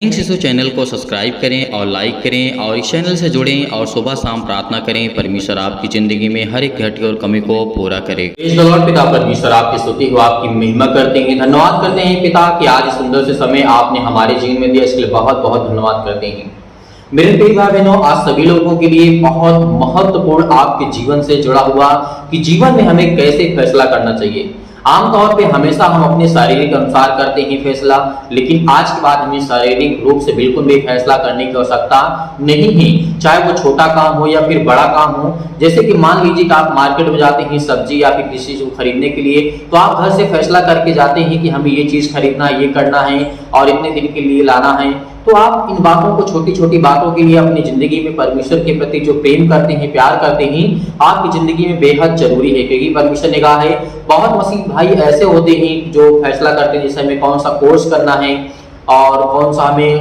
शिशु चैनल को सब्सक्राइब करें और लाइक करें और इस चैनल से जुड़ें और सुबह शाम प्रार्थना करें। परमेश्वर आपकी ज़िंदगी में हर एक घटी और कमी को पूरा करे। पिता परमेश्वर आपकी स्तुति को आपकी महिमा करते हैं, धन्यवाद करते हैं पिता कि आज सुंदर से समय आपने हमारे जीवन में दिया, इसके लिए बहुत बहुत धन्यवाद करते हैं। मेरे प्रिय भाई बहनों, आज सभी लोगों के लिए बहुत महत्वपूर्ण आपके जीवन से जुड़ा हुआ कि जीवन में हमें कैसे फैसला करना चाहिए। आमतौर पे हमेशा हम अपने शारीरिक अनुसार करते हैं फैसला, लेकिन आज के बाद हमें शारीरिक रूप से बिल्कुल भी फैसला करने की आवश्यकता नहीं है, चाहे वो छोटा काम हो या फिर बड़ा काम हो। जैसे कि मान लीजिए कि आप मार्केट में जाते हैं सब्जी या फिर किसी चीज को खरीदने के लिए, तो आप घर से फैसला करके जाते हैं कि हमें ये चीज खरीदना, ये करना है और इतने दिन के लिए लाना है। तो आप इन बातों को, छोटी छोटी बातों के लिए अपनी जिंदगी में परमेश्वर के प्रति जो प्रेम करते हैं, प्यार करते हैं, आपकी जिंदगी में बेहद जरूरी है। क्योंकि परमेश्वर ने कहा है, बहुत मसीह भाई ऐसे होते हैं जो फैसला करते हैं जैसे हमें कौन सा कोर्स करना है और कौन सा हमें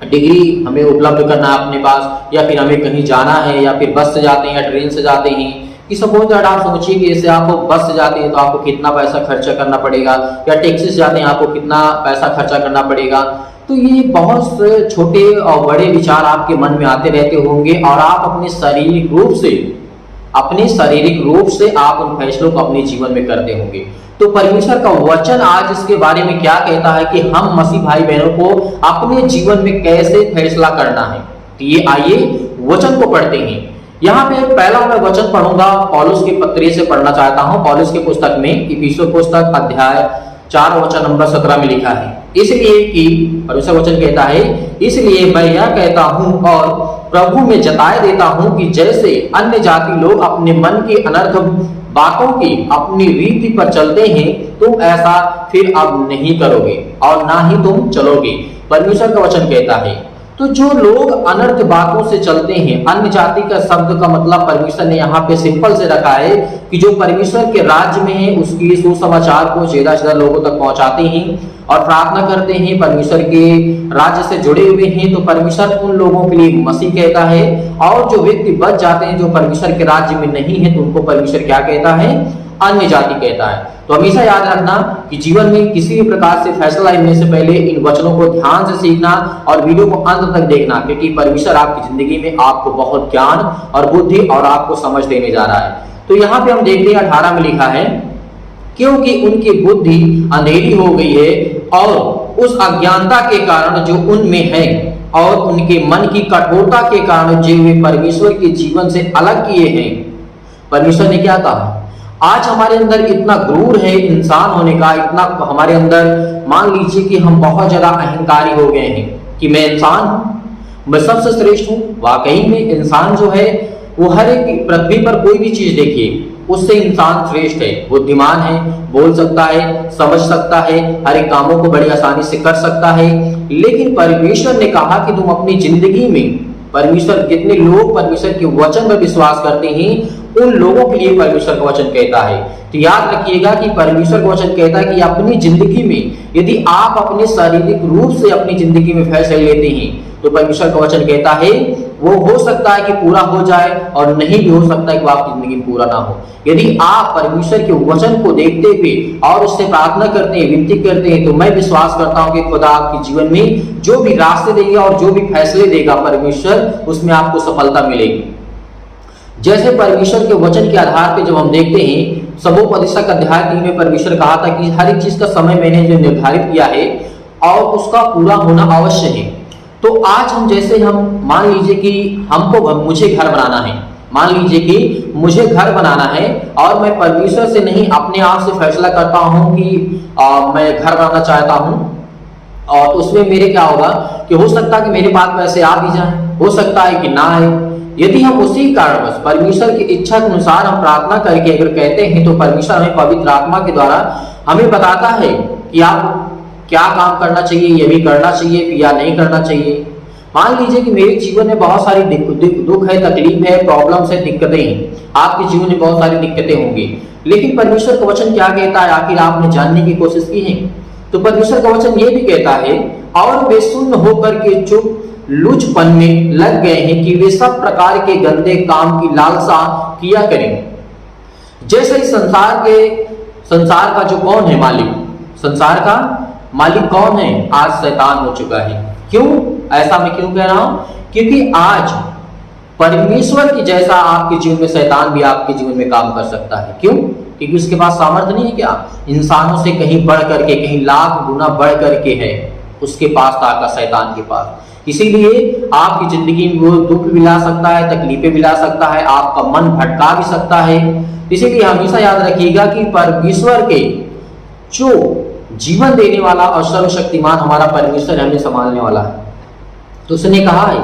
डिग्री हमें उपलब्ध करना है अपने पास, या फिर हमें कहीं जाना है, या फिर बस से जाते हैं या ट्रेन से जाते हैं। कि सपोज दैट आप सोचिए कि जैसे आप बस से जाते हैं तो आपको कितना पैसा खर्चा करना पड़ेगा, या टैक्सी से जाते हैं आपको कितना पैसा खर्चा करना पड़ेगा। तो ये बहुत छोटे और बड़े विचार आपके मन में आते रहते होंगे और आप अपने शारीरिक रूप से आप उन फैसलों को अपने जीवन में करते होंगे। तो परमेश्वर का वचन आज इसके बारे में क्या कहता है कि हम मसीह भाई बहनों को अपने जीवन में कैसे फैसला करना है। तो ये आइए वचन को पढ़ते हैं। यहाँ पे पहला मैं वचन पढ़ूंगा, पौलुस के पत्री से पढ़ना चाहता हूँ। पौलुस के पुस्तक में इफिसियों पुस्तक अध्याय 4 वचन नंबर 17 में लिखा है, इसलिए कि परमेश्वर वचन कहता है, इसलिए मैं यह कहता हूं और प्रभु में जताए देता हूं कि जैसे अन्य जाति लोग अपने मन की अनर्थ बातों की अपनी रीति पर चलते हैं, तुम ऐसा फिर अब नहीं करोगे और ना ही तुम चलोगे। परमेश्वर का वचन कहता है, तो जो लोग अनर्थ बातों से चलते हैं, अन्य जाति का शब्द का मतलब परमेश्वर ने यहाँ पे सिंपल से रखा है कि जो परमेश्वर के राज्य में है उसकी सुसमाचार को ज्यादा से ज्यादा लोगों तक पहुंचाते हैं और प्रार्थना करते हैं, परमेश्वर के राज्य से जुड़े हुए हैं। तो परमेश्वर उन लोगों के लिए मसीह कहता है, और जो व्यक्ति बच जाते हैं जो परमेश्वर के राज्य में नहीं है, तो उनको परमेश्वर क्या कहता है? अन्य जाति कहता है। तो हमेशा याद रखना कि जीवन में किसी भी प्रकार से फैसला लेने से पहले इन वचनों को ध्यान से सीखना और वीडियो को अंत तक देखना, क्योंकि परमेश्वर आपकी जिंदगी में आपको बहुत ज्ञान और बुद्धि और आपको समझ देने जा रहा है। तो यहाँ पे हम देखते हैं 18 में लिखा है, क्योंकि उनकी बुद्धि अंधेरी हो गई है और उस अज्ञानता के कारण जो उनमें है और उनके मन की कठोरता के कारण जो वे परमेश्वर के जीवन से अलग किए हैं। परमेश्वर ने क्या कहा? आज हमारे अंदर इतना गुरूर है इंसान होने का, इतना हमारे अंदर, मान लीजिए कि हम बहुत ज्यादा अहंकारी हो गए हैं कि मैं इंसान हूं, मैं सबसे श्रेष्ठ हूं। वाकई में इंसान जो है वो हर एक पृथ्वी पर कोई भी चीज देखिए उससे इंसान श्रेष्ठ है, बुद्धिमान है, बोल सकता है, समझ सकता है, हर एक कामों को बड़ी आसानी से कर सकता है। लेकिन परमेश्वर ने कहा कि तुम अपनी जिंदगी में, परमेश्वर, जितने लोग परमेश्वर के वचन पर विश्वास करते हैं उन लोगों के लिए परमेश्वर का वचन कहता है। तो याद रखिएगा कि परमेश्वर का वचन कहता है कि अपनी जिंदगी में यदि आप अपने शारीरिक रूप से अपनी जिंदगी में फैसले लेते हैं, तो परमेश्वर का वचन कहता है वो हो सकता है कि पूरा हो जाए और नहीं भी हो सकता है कि आपकी जिंदगी में पूरा ना हो। यदि आप परमेश्वर के वचन को देखते हुए और उससे प्रार्थना करते हैं, विनती करते हैं, तो मैं विश्वास करता हूं कि खुदा आपके जीवन में जो भी रास्ते देगा और जो भी फैसले देगा परमेश्वर, उसमें आपको सफलता मिलेगी। जैसे परमेश्वर के वचन के आधार पर जब हम देखते हैं, सबोपदेशक अध्याय 3 में परमेश्वर कहा था कि हर एक चीज का समय मैंने जो निर्धारित किया है और उसका पूरा होना अवश्य है। तो आज हम, जैसे हम मान लीजिए कि मुझे घर बनाना है, मान लीजिए कि मुझे घर बनाना है और मैं परमेश्वर से नहीं अपने आप से फैसला करता हूं कि मैं घर बनाना चाहता हूं, और उसमें मेरे क्या होगा कि हो सकता है कि मेरे पास पैसे आ भी जाए, हो सकता है कि ना आए। यदि हम उसी कारणवश परमेश्वर की इच्छा के अनुसार हम प्रार्थना करके अगर कहते हैं, तो परमेश्वर हमें पवित्र आत्मा के द्वारा हमें बताता है कि आप क्या काम करना चाहिए, ये भी करना चाहिए या नहीं करना चाहिए। मान लीजिए कि मेरे जीवन में बहुत सारी दुख है, तकलीफ है, प्रॉब्लम्स है, दिक्कतें हैं। आपके जीवन में बहुत सारी दिक्कतें होंगी, लेकिन परमेश्वर का वचन क्या कहता है? आखिर आपने जानने की कोशिश की है? तो परमेश्वर का वचन ये भी कहता है, और वे शून्य होकर के चुप लुचपन में लग गए हैं कि वे सब प्रकार के गंदे काम की लालसा किया करें। जैसे इस संसार का जो कौन है मालिक, संसार का मालिक कौन है? आज शैतान हो चुका है। क्यों ऐसा मैं क्यों कह रहा हूं? क्योंकि आज परमेश्वर की जैसा आपके जीवन में शैतान भी आपके जीवन में काम कर सकता है। क्यों? क्योंकि उसके पास सामर्थ्य नहीं है क्या? इंसानों से कहीं बढ़ करके, कहीं लाख गुना बढ़ करके है उसके पास ताकत, शैतान के पास। इसीलिए आपकी जिंदगी में वो दुख भी ला सकता है, तकलीफें भी ला सकता है, आपका मन भटका भी सकता है। इसीलिए हमेशा याद रखिएगा कि परमेश्वर के जो जीवन देने वाला और सर्वशक्तिमान हमारा परमेश्वर हमें संभालने वाला है। तो उसने कहा है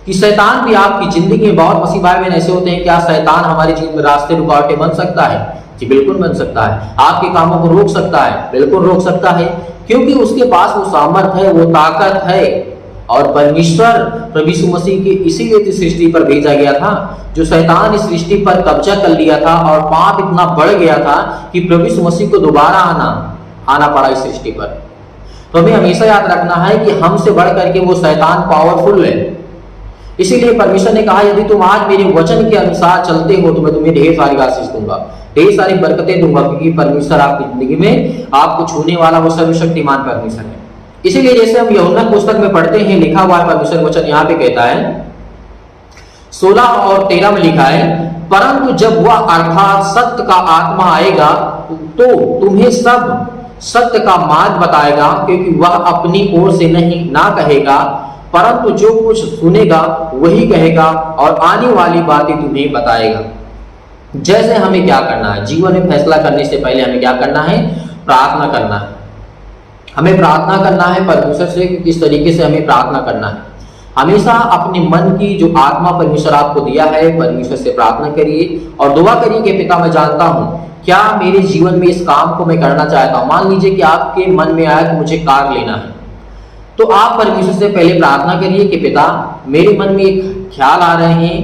कि शैतान भी आपकी जिंदगी में, बहुत मसीह भाई बहन ऐसे होते हैं, क्या शैतान हमारे जीवन में रास्ते रुकावटें बन सकता है? जी बिल्कुल बन सकता है। आपके कामों को रोक सकता है? बिल्कुल रोक सकता है, क्योंकि उसके पास वो सामर्थ है, वो ताकत है। और परमेश्वर प्रभु यीशु मसीह के इसीलिए इस सृष्टि पर भेजा गया था। जो शैतान इस सृष्टि पर कब्जा कर लिया था और पाप इतना बढ़ गया था कि प्रभु यीशु मसीह को दोबारा आना पड़ा इस सृष्टि पर। तो हमें हमेशा याद रखना है कि हमसे बढ़ करके वो शैतान पावरफुल है। इसीलिए परमेश्वर ने कहा, यदि तुम आज मेरे वचन के अनुसार चलते हो तो मैं तुम्हें ढेर सारी आशीष दूंगा, ढेर सारी बरकतें दूंगा, क्योंकि परमेश्वर आपकी जिंदगी में आपको छूने वाला वो सर्वशक्तिमान परमेश्वर है। इसीलिए जैसे हम यूहन्ना पुस्तक में पढ़ते हैं, लिखा हुआ है परमेश्वर वचन यहाँ पे कहता है 16 और 13 में लिखा है, परंतु जब वह अर्थात सत्य का आत्मा आएगा तो तुम्हें सब सत्य का मार्ग बताएगा, क्योंकि वह अपनी ओर से नहीं ना कहेगा, परंतु जो कुछ सुनेगा वही कहेगा और आने वाली बातें तुम्हें बताएगा। जैसे हमें क्या करना है, जीवन में फैसला करने से पहले हमें क्या करना है? प्रार्थना करना है। हमें प्रार्थना करना है परमेश्वर से कि किस तरीके से हमें प्रार्थना करना है। हमेशा अपने मन की जो आत्मा परमेश्वर आपको दिया है, परमेश्वर से प्रार्थना करिए और दुआ करिए कि पिता मैं जानता हूँ क्या मेरे जीवन में इस काम को मैं करना चाहता हूँ। मान लीजिए कि आपके मन में आया कि मुझे कार लेना है, तो आप परमेश्वर से पहले प्रार्थना करिए कि पिता मेरे मन में एक ख्याल आ रहे हैं,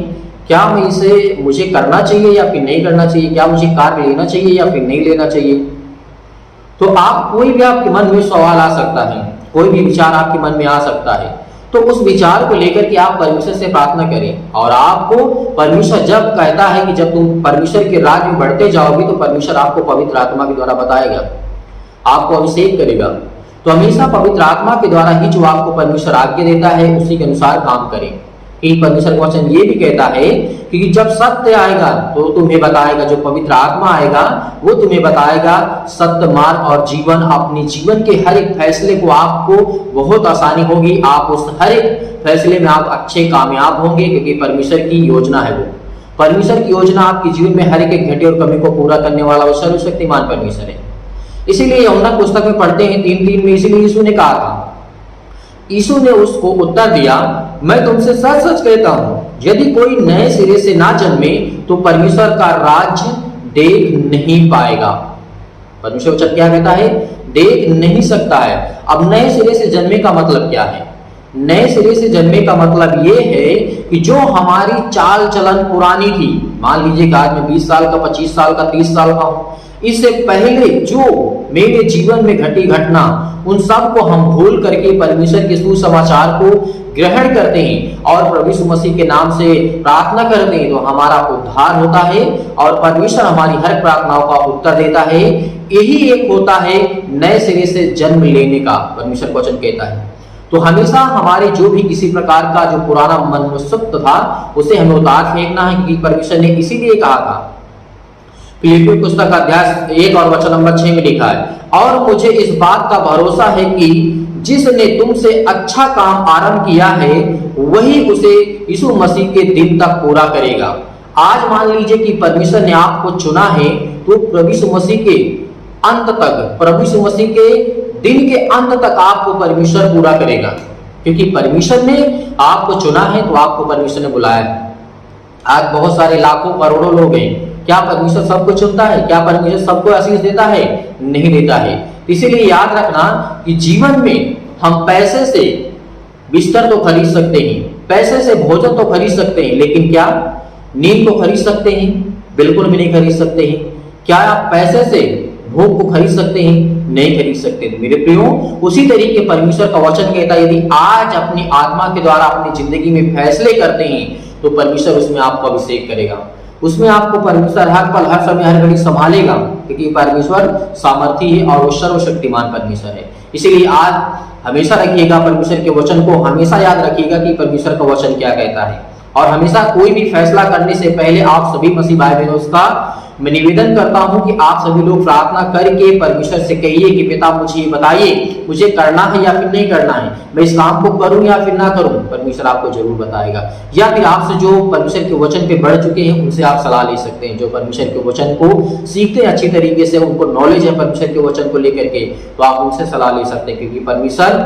क्या मैं इसे मुझे करना चाहिए या फिर नहीं करना चाहिए, क्या मुझे कार लेना चाहिए या फिर नहीं लेना चाहिए। तो आप कोई भी आपके मन में सवाल आ सकता है, कोई भी विचार आपके मन में आ सकता है, तो उस विचार को लेकर के आप परमेश्वर से प्रार्थना करें। और आपको परमेश्वर जब कहता है कि जब तुम परमेश्वर के राज में बढ़ते जाओगे तो परमेश्वर आपको पवित्र आत्मा के द्वारा बताएगा, आपको अभिषेक करेगा। तो हमेशा पवित्र आत्मा के द्वारा ही जो आपको परमेश्वर आज्ञा देता है उसी के अनुसार काम करें। परमेश्वर का वचन ये भी कहता है कि जब सत्य आएगा तो तुम्हें बताएगा, जो पवित्र आत्मा आएगा वो तुम्हें बताएगा सत्य मार्ग और जीवन। अपने जीवन के हर एक फैसले को आपको बहुत आसानी होगी, आप उस हर एक फैसले में आप अच्छे कामयाब होंगे, क्योंकि परमेश्वर की योजना है। वो परमेश्वर की योजना आपके जीवन में हर एक घटे और कमी को पूरा करने वाला वो सर्वशक्तिमान परमेश्वर है। इसीलिए यूहन्ना पुस्तक में पढ़ते हैं 3:3 में, इसीलिए यीशु ने कहा था, यीशु ने उसको उत्तर दिया, मैं तुमसे सच सच कहता हूं, यदि कोई नए सिरे से ना जन्मे तो परमेश्वर का राज्य देख नहीं पाएगा। परमेश्वर वचन क्या कहता है? देख नहीं सकता है। अब नए सिरे से जन्मे का मतलब क्या है? नए सिरे से जन्मे का मतलब ये है कि जो हमारी चाल चलन पुरानी थी, मान लीजिए आज मैं 20 साल का, 25 साल का, 30 साल का हूं, इससे पहले जो मेरे जीवन में घटी घटना, उन सब को हम भूल करके परमेश्वर के सुसमाचार को ग्रहण करते हैं और प्रभु यीशु मसीह के नाम से प्रार्थना करते हैं, तो हमारा उद्धार होता है और परमेश्वर हमारी हर प्रार्थनाओं का उत्तर देता है। यही एक होता है नए सिरे से जन्म लेने का, परमेश्वर वचन कहता है। तो हमेशा हमारे जो भी किसी प्रकार का जो पुराना मनुष्यत्व था उसे हमें उतार फेंकना है, क्योंकि परमेश्वर ने इसीलिए कहा था। फिलिप्पियों पुस्तक अध्याय 1 और वचन नंबर 6 में लिखा है, और मुझे इस बात का भरोसा है कि जिसने तुमसे अच्छा काम आरंभ किया है वही उसे यीशु मसीह के दिन तक पूरा करेगा। आज मान लीजिए कि परमेश्वर ने आपको चुना है, तो प्रभु यीशु मसीह के अंत तक, प्रभु यीशु मसीह के दिन के अंत तक आपको परमेश्वर पूरा करेगा, क्योंकि परमेश्वर ने आपको चुना है, तो आपको परमेश्वर ने बुलाया है। आज बहुत सारे लाखों करोड़ों लोग हैं, क्या परमेश्वर सबको चुनता है? क्या परमेश्वर सबको आशीष देता है? नहीं देता है। इसीलिए याद रखना कि जीवन में हम पैसे से बिस्तर तो खरीद सकते हैं, पैसे से भोजन तो खरीद सकते हैं, लेकिन क्या नींद को खरीद सकते हैं? बिल्कुल भी नहीं खरीद सकते हैं। क्या आप पैसे से भोग को खरीद सकते हैं? नहीं खरीद सकते। मेरे प्रियो, उसी तरीके परमेश्वर का वचन कहता है, यदि आज अपनी आत्मा के द्वारा अपनी जिंदगी में फैसले करते हैं तो परमेश्वर उसमें आपको अभिषेक करेगा, उसमें आपको परमेश्वर हर पल हर समय हर घड़ी संभालेगा, क्योंकि परमेश्वर सामर्थी है और वो सर्वशक्तिमान परमेश्वर है। इसीलिए आज हमेशा रखिएगा परमेश्वर के वचन को, हमेशा याद रखिएगा कि परमेश्वर का वचन क्या कहता है। और हमेशा कोई भी फैसला करने से पहले आप सभी मसीह भाई बहनों का मैं निवेदन करता हूं कि आप सभी लोग प्रार्थना करके परमेश्वर से कहिए कि पिता मुझे बताइए मुझे करना है या फिर नहीं करना है, मैं इस काम को करूं या फिर ना करूं। परमेश्वर आपको जरूर बताएगा। या फिर आपसे जो परमेश्वर के वचन पे बढ़ चुके हैं उनसे आप सलाह ले सकते हैं, जो परमेश्वर के वचन को सीखते हैं अच्छी तरीके से, उनको नॉलेज है परमेश्वर के वचन को लेकर के, तो आप उनसे सलाह ले सकते हैं। क्योंकि परमेश्वर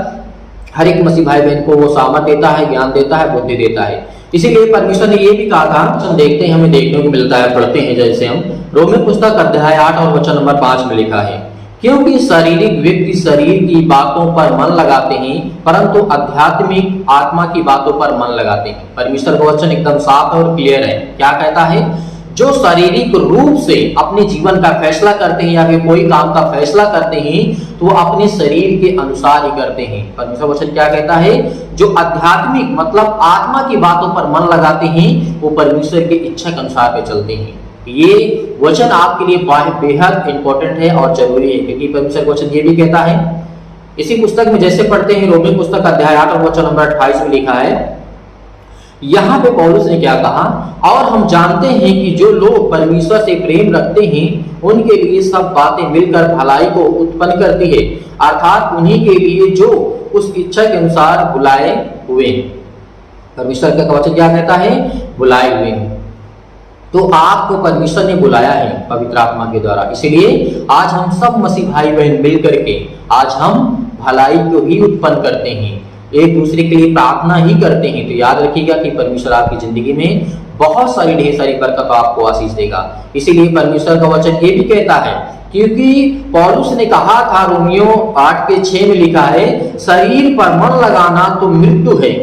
हर एक मसीह भाई बहन को वो सामर्थ देता है, ज्ञान देता है, बुद्धि देता है। इसीलिए परमेश्वर ने ये भी कहा था, हम देखते हैं, हमें देखने को मिलता है, पढ़ते हैं जैसे हम रोमी पुस्तक अध्याय 8 और वचन नंबर 5 में लिखा है, क्योंकि शारीरिक व्यक्ति शरीर की बातों पर मन लगाते हैं परंतु आध्यात्मिक आत्मा की बातों पर मन लगाते हैं। परमेश्वर का वचन एकदम साफ और क्लियर है। क्या कहता है? जो शारीरिक रूप से अपने जीवन का फैसला करते हैं या फिर कोई काम का फैसला करते हैं तो वो अपने शरीर के अनुसार ही करते हैं। परमेश्वर वचन क्या कहता है? जो आध्यात्मिक मतलब आत्मा की बातों पर मन लगाते हैं वो परमेश्वर की इच्छा के अनुसार पे चलते हैं। ये वचन आपके लिए बेहद इंपॉर्टेंट है और जरूरी है, क्योंकि परमेश्वर वचन ये भी कहता है, इसी पुस्तक में जैसे पढ़ते हैं रोमी पुस्तक अध्याय 8 और वचन नंबर 28 में लिखा है, यहाँ पे पौलुस ने क्या कहा, और हम जानते हैं कि जो लोग परमेश्वर से प्रेम रखते हैं उनके लिए सब बातें मिलकर भलाई को उत्पन्न करती है, अर्थात उन्हीं के लिए जो उस इच्छा के अनुसार बुलाए हुए हैं। परमेश्वर का वचन क्या कहता है? बुलाए हुए हैं। तो आपको परमेश्वर ने बुलाया है पवित्र आत्मा के द्वारा। इसीलिए आज हम सब मसीह भाई बहन मिल करके आज हम भलाई को ही उत्पन्न करते हैं, एक दूसरे के लिए प्रार्थना ही करते हैं। तो याद रखिएगा कि परमेश्वर आपकी जिंदगी में बहुत सारी ढेर सारी बरकत आपको आशीष देगा। इसीलिए परमेश्वर का वचन ये भी कहता है, क्योंकि पौलुस ने कहा था रोमियो 8:6 में लिखा है, शरीर पर मन लगाना तो मृत्यु है।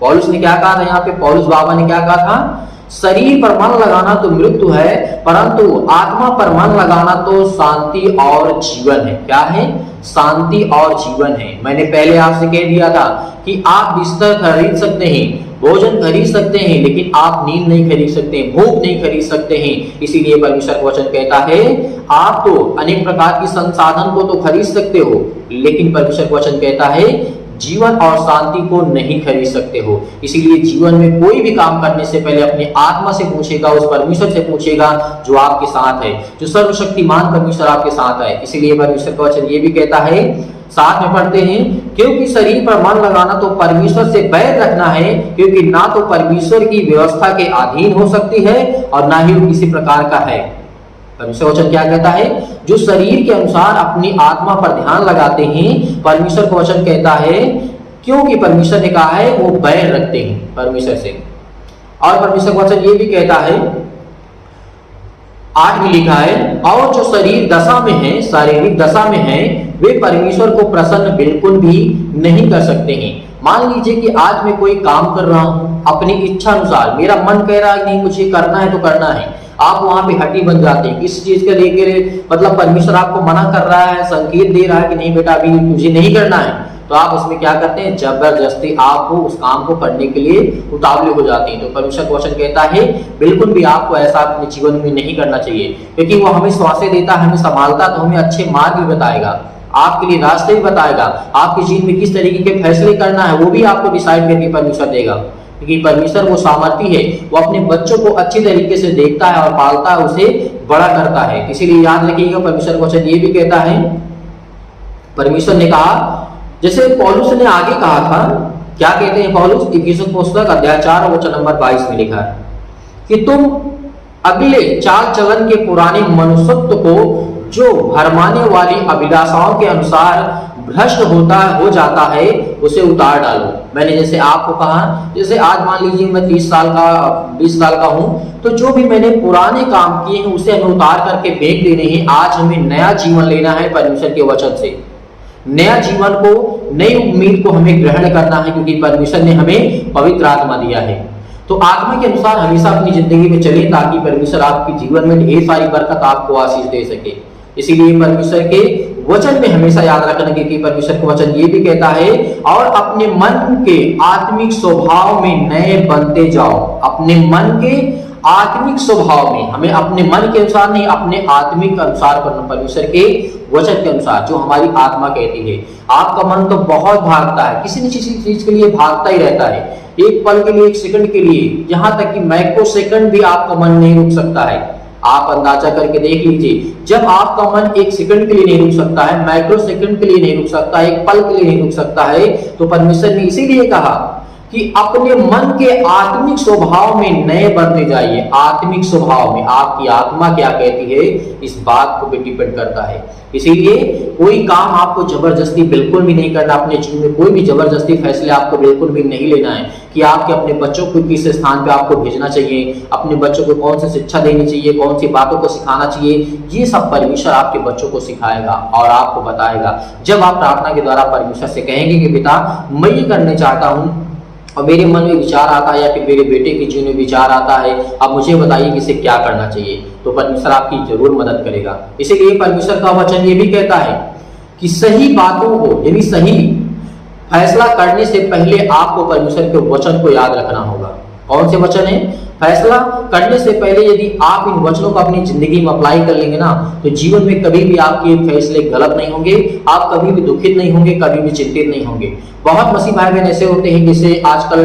पौलुस ने क्या कहा था यहाँ पे? पौलुस बाबा ने क्या कहा था? शरीर पर मन लगाना तो मृत्यु है परंतु आत्मा पर मन लगाना तो शांति और जीवन है। क्या है? शांति और जीवन है। मैंने पहले आपसे कह दिया था कि आप बिस्तर खरीद सकते हैं, भोजन खरीद सकते हैं, लेकिन आप नींद नहीं खरीद सकते, भूख नहीं खरीद सकते हैं। इसीलिए परमेश्वर वचन कहता है आप तो अनेक प्रकार की संसाधन को तो खरीद सकते हो, लेकिन परमेश्वर वचन कहता है जीवन और शांति को नहीं खरीद सकते हो। इसीलिए जीवन में कोई भी काम करने से पहले अपने आत्मा से पूछेगा, उस परमेश्वर से पूछेगा जो आपके साथ है, जो सर्वशक्तिमान परमेश्वर आपके साथ है। इसीलिए परमेश्वर का वचन ये भी कहता है, साथ में पढ़ते हैं, क्योंकि शरीर पर मन लगाना तो परमेश्वर से बैर रखना है, क्योंकि ना तो परमेश्वर की व्यवस्था के अधीन हो सकती है और ना ही वो किसी प्रकार का है। परमेश्वर वचन क्या कहता है? जो शरीर के अनुसार अपनी आत्मा पर ध्यान लगाते हैं, परमेश्वर का वचन कहता है, क्योंकि परमेश्वर ने कहा है वो बैर रखते हैं परमेश्वर से। और परमेश्वर का वचन ये भी कहता है, 8 में लिखा है, और जो शरीर दशा में है, शारीरिक दशा में है, वे परमेश्वर को प्रसन्न बिल्कुल भी नहीं कर सकते हैं। मान लीजिए कि आज मैं कोई काम कर रहा हूं अपनी इच्छा अनुसार, मेरा मन कह रहा है नहीं मुझे करना है तो करना है, आप वहां पे हटी बन जाते हैं। किस चीज के लेकर मतलब परमेश्वर आपको मना कर रहा है, संकेत दे रहा है कि नहीं बेटा अभी मुझे नहीं करना है, तो आप उसमें क्या करते हैं? जबरदस्ती आप उस काम को करने के लिए उतावले हो जाते हैं। तो परमेश्वर का वचन कहता है बिल्कुल भी आपको ऐसा अपने जीवन में नहीं करना चाहिए, क्योंकि वो हमें श्वासें देता है, हमें संभालता, तो हमें अच्छे मार्ग भी बताएगा, आपके लिए रास्ते भी बताएगा, आपके जीवन में किस तरीके के फैसले करना है वो भी आपको डिसाइड करके परमेश्वर देगा। क्योंकि परमेश्वर वो सामर्थी है, वो अपने बच्चों को अच्छी तरीके से देखता है और पालता है, उसे बड़ा करता है। इसीलिए याद रखिएगा परमेश्वर का वचन ये भी कहता है, परमेश्वर ने कहा, जैसे पौलुस ने आगे कहा था, क्या कहते हैं पौलुस? इफिसियों पुस्तक अध्याय 4 वचन नंबर 22 में लिखा है कि तुम अगले चाल चलन के पुराने मनुष्यत्व को जो भरमाने वाली अभिलाषाओं के अनुसार भ्रष्ट हो जाता है उसे उतार डालो। मैंने जैसे आपको कहा, जैसे आज मान लीजिए मैं 30 साल का 20 साल का हूं, तो जो भी मैंने पुराने काम किए हैं उसे हमें उतार करके फेंक देने हैं। आज हमें नया जीवन लेना है परमेश्वर के वचन से, नया जीवन को, नई उम्मीद को हमें ग्रहण करना है, क्योंकि परमेश्वर ने हमें पवित्र आत्मा दिया है। तो आत्मा के अनुसार हमेशा अपनी जिंदगी में चले, ताकि परमेश्वर आपके जीवन में ढेर सारी बरकत आपको आशीष दे सके। इसीलिए परमेश्वर के वचन में हमेशा याद रखना, क्योंकि परमेश्वर का वचन ये भी कहता है, और अपने मन के आत्मिक स्वभाव में नए बनते जाओ, अपने मन के आत्मिक स्वभाव में, हमें अपने मन के अनुसार नहीं, अपने आत्मिक अनुसार करना, परमेश्वर के वचन के अनुसार, जो हमारी आत्मा कहती है। आपका मन तो बहुत भागता है, किसी न किसी चीज के लिए भागता ही रहता है, एक पल के लिए, एक सेकंड के लिए, यहाँ तक कि माइक्रो सेकंड भी आपका मन नहीं रुक सकता है। आप अंदाजा करके देख लीजिए, जब आपका मन एक सेकंड के लिए नहीं रुक सकता है, माइक्रो सेकंड के लिए नहीं रुक सकता, एक पल के लिए नहीं रुक सकता है, तो परमेश्वर ने इसीलिए कहा कि अपने मन के आत्मिक स्वभाव में नए बनते जाइए। आत्मिक स्वभाव में आपकी आत्मा क्या कहती है, इस बात को भी डिपेंड करता है। इसीलिए कोई काम आपको जबरदस्ती बिल्कुल भी नहीं करना, अपने जीवन में कोई भी जबरदस्ती फैसले आपको बिल्कुल भी नहीं लेना है कि आपके अपने बच्चों को किस स्थान पे आपको भेजना चाहिए, अपने बच्चों को कौन सी शिक्षा देनी चाहिए, कौन सी बातों को सिखाना चाहिए। ये सब परमेश्वर आपके बच्चों को सिखाएगा और आपको बताएगा। जब आप प्रार्थना के द्वारा परमेश्वर से कहेंगे कि पिता मैं ये करने चाहता हूँ और मेरे मन में विचार आता है या फिर मेरे बेटे के जीवन में विचार आता है, अब मुझे बताइए कि इसे क्या करना चाहिए, तो परमेश्वर आपकी जरूर मदद करेगा। इसीलिए परमेश्वर का वचन ये भी कहता है कि सही बातों को, यानी सही फैसला करने से पहले आपको परमेश्वर के वचन को याद रखना होगा। कौन से वचन है? फैसला करने से पहले यदि आप इन वचनों को अपनी जिंदगी में अप्लाई कर लेंगे ना, तो जीवन में कभी भी आपके फैसले गलत नहीं होंगे, आप कभी भी दुखित नहीं होंगे, कभी भी चिंतित नहीं होंगे। बहुत मसीह भाई बहन ऐसे होते हैं, जैसे आजकल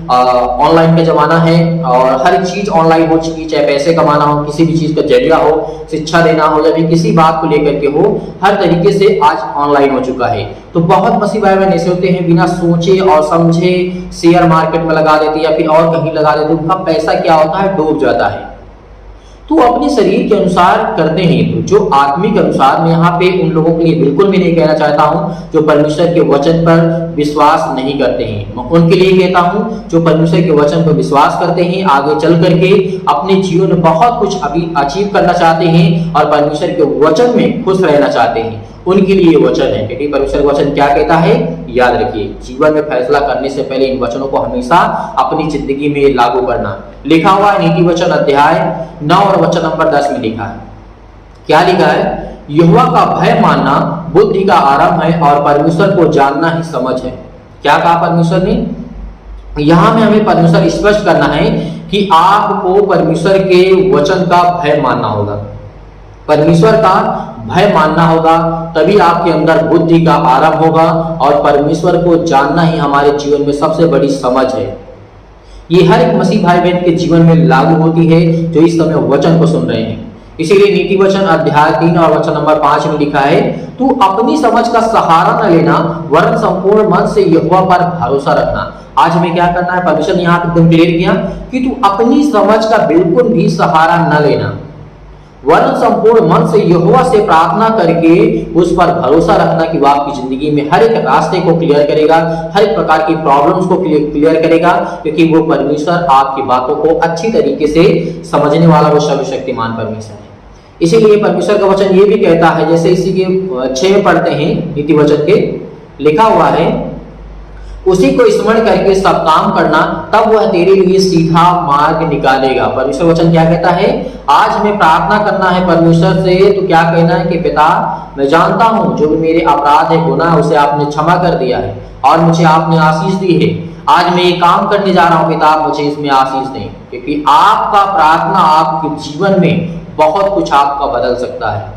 ऑनलाइन का जमाना है और हर चीज ऑनलाइन हो चुकी है, चाहे पैसे कमाना हो, किसी भी चीज का जरिया हो, शिक्षा देना हो या फिर किसी बात को लेकर के हो, हर तरीके से आज ऑनलाइन हो चुका है। तो बहुत मसीह भाई बहन ऐसे होते हैं, बिना सोचे और समझे शेयर मार्केट में लगा देते या फिर और कहीं लगा देते, उनका पैसा क्या होता है, डूब जाता है। तो अपने शरीर के अनुसार करते हैं, तो जो आत्मिक अनुसार, मैं यहाँ पे उन लोगों के लिए बिल्कुल भी नहीं कहना चाहता हूँ जो परमेश्वर के वचन पर विश्वास नहीं करते हैं। मैं उनके लिए कहता हूँ जो परमेश्वर के वचन पर विश्वास करते हैं, आगे चल करके अपने जीवन में बहुत कुछ अभी अचीव करना चाहते हैं और परमेश्वर के वचन में खुश रहना चाहते हैं, उनके लिए वचन है। क्योंकि परमेश्वर का वचन क्या कहता है, याद रखिए, जीवन में फैसला करने से पहले इन वचनों को हमेशा अपनी जिंदगी में लागू करना। लिखा हुआ है नीति वचन अध्याय 9 और वचन नंबर 10 में लिखा है, क्या लिखा है, यहोवा का भय मानना बुद्धि का आरंभ है और परमेश्वर को जानना ही समझ है। क्या कहा परमेश्वर ने? यहां में हमें परमेश्वर स्पष्ट करना है कि आपको परमेश्वर के वचन का भय मानना होगा, परमेश्वर का भय मानना होगा, तभी आपके अंदर बुद्धि का आरंभ होगा और परमेश्वर को जानना ही हमारे जीवन में सबसे बड़ी समझ है। ये हर एक मसीह भाई बहन के जीवन में लागू होती है जो इस समय वचन को सुन रहे हैं। इसीलिए नीति वचन अध्याय 3 और वचन नंबर 5 में लिखा है, तू अपनी समझ का सहारा न लेना वरन संपूर्ण मन से यहोवा पर भरोसा रखना। आज हमें क्या करना है, परमेश्वर ने यहाँ पे एकदम क्लियर किया कि तू अपनी समझ का बिल्कुल भी सहारा न लेना, वरन संपूर्ण मन से यहोवा से प्रार्थना करके उस पर भरोसा रखना कि वह आपकी जिंदगी में हर एक रास्ते को क्लियर करेगा, हर एक प्रकार की प्रॉब्लम्स को क्लियर करेगा, क्योंकि वो परमेश्वर आपकी बातों को अच्छी तरीके से समझने वाला वो सर्वशक्तिमान परमेश्वर है। इसीलिए परमेश्वर का वचन ये भी कहता है, जैसे इसी के 6 में पढ़ते हैं नीति वचन के, लिखा हुआ है, उसी को स्मरण करके सब काम करना, तब वह तेरे लिए सीधा मार्ग निकालेगा। परमेश्वर वचन क्या कहता है, आज हमें प्रार्थना करना है परमेश्वर से, तो क्या कहना है कि पिता मैं जानता हूं जो भी मेरे अपराध है, गुनाह है, उसे आपने क्षमा कर दिया है और मुझे आपने आशीष दी है। आज मैं ये काम करने जा रहा हूं पिता, मुझे इसमें आशीष दें, क्योंकि आपका प्रार्थना आपके जीवन में बहुत कुछ आपका बदल सकता है।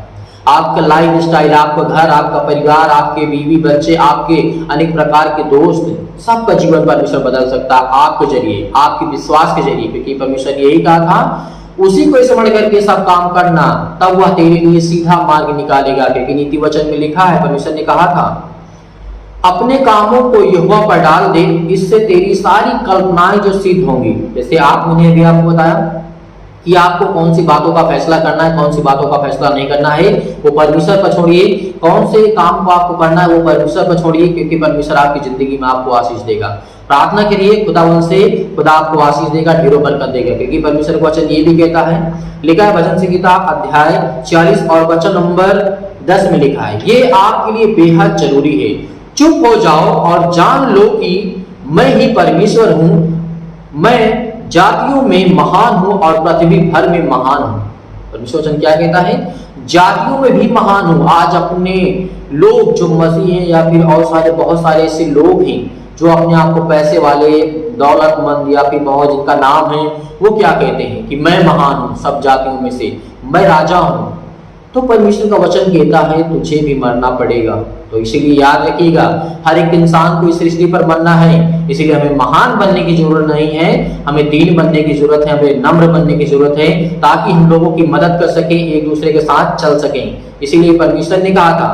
आपका लाइफ स्टाइल, आपका घर, आपका परिवार, आपके बीवी बच्चे, आपके अनेक प्रकार के दोस्त, सबका जीवन परमेश्वर बदल सकता है आपके जरिए, आपके विश्वास के जरिए, क्योंकि परमेश्वर यही कहा था, उसी को स्मरण करके सब काम करना, तब वह तेरे लिए सीधा मार्ग निकालेगा। क्योंकि नीति वचन में लिखा है, परमेश्वर ने कहा था, अपने कामों को यहोवा पर डाल दे, इससे तेरी सारी कल्पनाएं जो सिद्ध होंगी। जैसे मैंने अभी आपको बताया कि आपको कौन सी बातों का फैसला करना है, कौन सी बातों का फैसला नहीं करना है, वो परमेश्वर पर छोड़िए। कौन से काम को आपको करना है वो परमेश्वर पर छोड़िए, क्योंकि परमेश्वर आपकी जिंदगी में आपको आशीष देगा। प्रार्थना करिए खुदावन से, खुदा आपको आशीष देगा, ढेरों बरकत देगा, क्योंकि परमेश्वर का वचन ये भी कहता है, लिखा है भजन संहिता अध्याय 40 और वचन नंबर 10 में लिखा है, ये आपके लिए बेहद जरूरी है, चुप हो जाओ और जान लो कि मैं ही परमेश्वर हूं, मैं जातियों में महान हूं और पृथ्वी भर में महान हूं। परमेश्वर वचन क्या कहता है, जातियों में भी महान हूं। आज अपने लोग जो मसीह हैं या फिर और बहुत सारे ऐसे लोग हैं जो अपने आप को पैसे वाले, दौलतमंद या फिर बहुत जिनका नाम है, वो क्या कहते हैं कि मैं महान हूं सब जातियों में से, मैं राजा हूं। तो परमेश्वर का वचन कहता है तुझे भी मरना पड़ेगा। तो इसीलिए याद रखिएगा, हर एक इंसान को इस सृष्टि पर मरना है। इसीलिए हमें महान बनने की जरूरत नहीं है, हमें दीन बनने की जरूरत है, हमें नम्र बनने की जरूरत है, ताकि हम लोगों की मदद कर सकें, एक दूसरे के साथ चल सकें। इसीलिए परमेश्वर ने कहा था,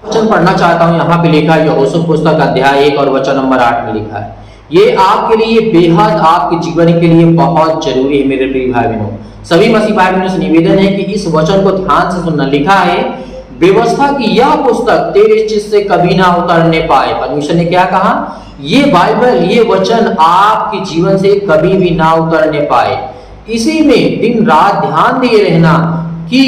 वचन पढ़ना चाहता हूं, यहाँ पे लिखा है यहोशू पुस्तक अध्याय 1 और वचन नंबर 8 में लिखा है, ये आपके लिए बेहद, आपके जीवन के लिए बहुत जरूरी है मेरे प्रिय भाई बहनों। सभी मसीह भाई बहनों से निवेदन है कि इस वचन को ध्यान से सुनना। लिखा है, व्यवस्था की यह पुस्तक तेरे चित्त से कभी ना उतरने पाए। परमेश्वर ने क्या कहा, ये बाइबल, ये वचन आपके जीवन से कभी भी ना उतरने पाए। इसी में दिन रात ध्यान दिए रहना कि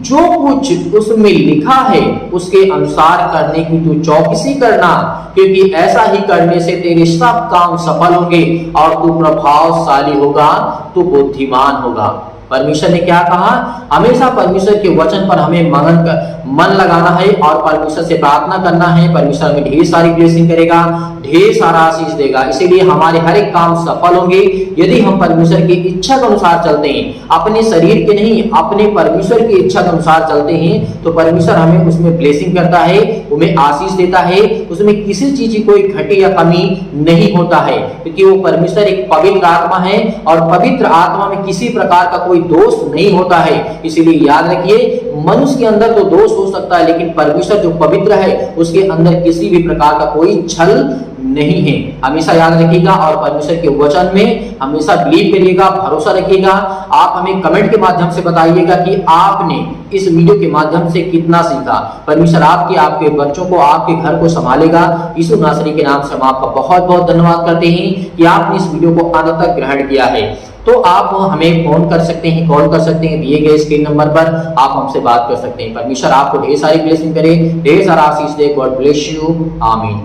जो कुछ उसमें लिखा है उसके अनुसार करने की तू चौकसी करना, क्योंकि ऐसा ही करने से तेरे सब काम सफल होंगे और तू प्रभावशाली होगा, तू बुद्धिमान होगा। परमेश्वर ने क्या कहा, हमेशा परमेश्वर के वचन पर हमें मन लगाना है और परमेश्वर से प्रार्थना करना है। परमेश्वर हमें ढेर सारी ब्लेसिंग करेगा, ढेर सारा आशीष देगा। इसीलिए हमारे हर एक काम सफल होंगे यदि हम परमेश्वर की इच्छा के अनुसार चलते हैं, अपने शरीर के नहीं, अपने परमेश्वर की इच्छा के अनुसार चलते हैं। तो परमेश्वर हमें उसमें ब्लेसिंग करता है, हमें आशीष देता है, उसमें किसी चीज की कोई घटी या कमी नहीं होता है, क्योंकि वो परमेश्वर एक पवित्र आत्मा है और पवित्र आत्मा में किसी प्रकार का कोई दोष नहीं होता है। इसीलिए याद रखिए, मनुष्य के अंदर तो दोष हो सकता है, लेकिन परमेश्वर जो पवित्र है उसके अंदर किसी भी प्रकार का कोई छल नहीं है। हमेशा याद रखिएगा और परमेश्वर के वचन में हमेशा बिलीव करिएगा, भरोसा रखिएगा। आप हमें कमेंट के माध्यम से बताइएगा कि आपने इस वीडियो के माध्यम से कितना सीखा। परमेश्वर आपके बच्चों को, आपके घर को संभालेगा। यीशु नासरी के नाम से हम आपका बहुत बहुत धन्यवाद करते हैं कि आपने इस वीडियो को अंत तक ग्रहण किया है। तो आप हमें फोन कर सकते हैं, कॉल कर सकते हैं, दिए गए स्क्रीन नंबर पर आप हमसे बात कर सकते हैं। परमेश्वर आपको ढेर सारी ब्लेसिंग करे, ढेर सारा आशीष दे। गॉड ब्लेस यू, आमीन।